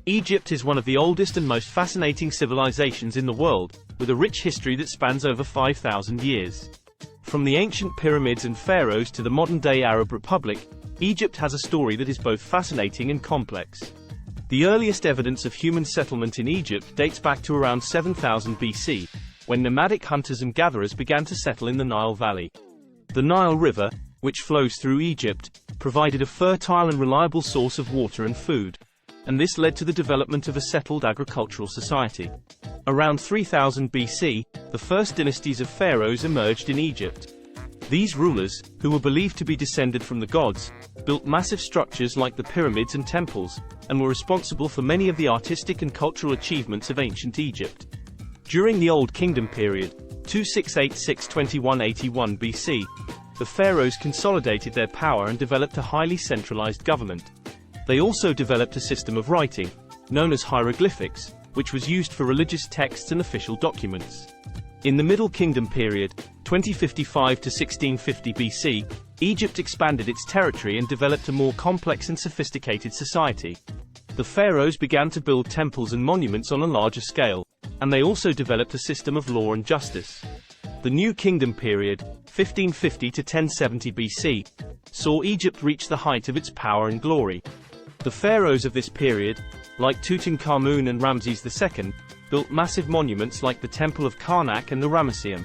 Egypt is one of the oldest and most fascinating civilizations in the world, with a rich history that spans over 5,000 years. From the ancient pyramids and pharaohs to the modern-day Arab Republic, Egypt has a story that is both fascinating and complex. The earliest evidence of human settlement in Egypt dates back to around 7000 BC, when nomadic hunters and gatherers began to settle in the Nile Valley. The Nile River, which flows through Egypt, provided a fertile and reliable source of water and food, and this led to the development of a settled agricultural society. Around 3000 BC, the first dynasties of pharaohs emerged in Egypt. These rulers, who were believed to be descended from the gods, built massive structures like the pyramids and temples, and were responsible for many of the artistic and cultural achievements of ancient Egypt. During the Old Kingdom period, 2686–2181 BC, the pharaohs consolidated their power and developed a highly centralized government. They also developed a system of writing, known as hieroglyphics, which was used for religious texts and official documents. In the Middle Kingdom period, 2055–1650 BC, Egypt expanded its territory and developed a more complex and sophisticated society. The pharaohs began to build temples and monuments on a larger scale, and they also developed a system of law and justice. The New Kingdom period, 1550–1070 BC, saw Egypt reach the height of its power and glory. The pharaohs of this period, like Tutankhamun and Ramses II, built massive monuments like the Temple of Karnak and the Ramesseum.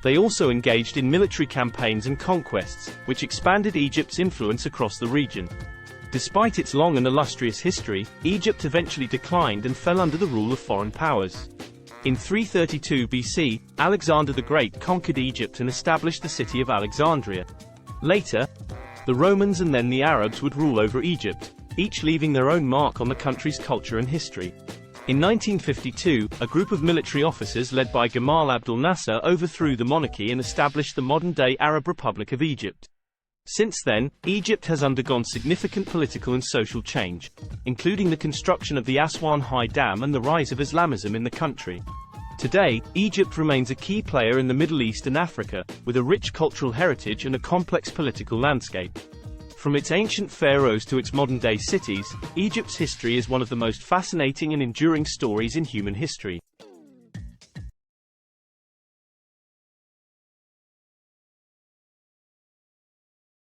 They also engaged in military campaigns and conquests, which expanded Egypt's influence across the region. Despite its long and illustrious history, Egypt eventually declined and fell under the rule of foreign powers. In 332 BC, Alexander the Great conquered Egypt and established the city of Alexandria. Later, the Romans and then the Arabs would rule over Egypt, each leaving their own mark on the country's culture and history. In 1952, a group of military officers led by Gamal Abdel Nasser overthrew the monarchy and established the modern-day Arab Republic of Egypt. Since then, Egypt has undergone significant political and social change, including the construction of the Aswan High Dam and the rise of Islamism in the country. Today, Egypt remains a key player in the Middle East and Africa, with a rich cultural heritage and a complex political landscape. From its ancient pharaohs to its modern-day cities, Egypt's history is one of the most fascinating and enduring stories in human history.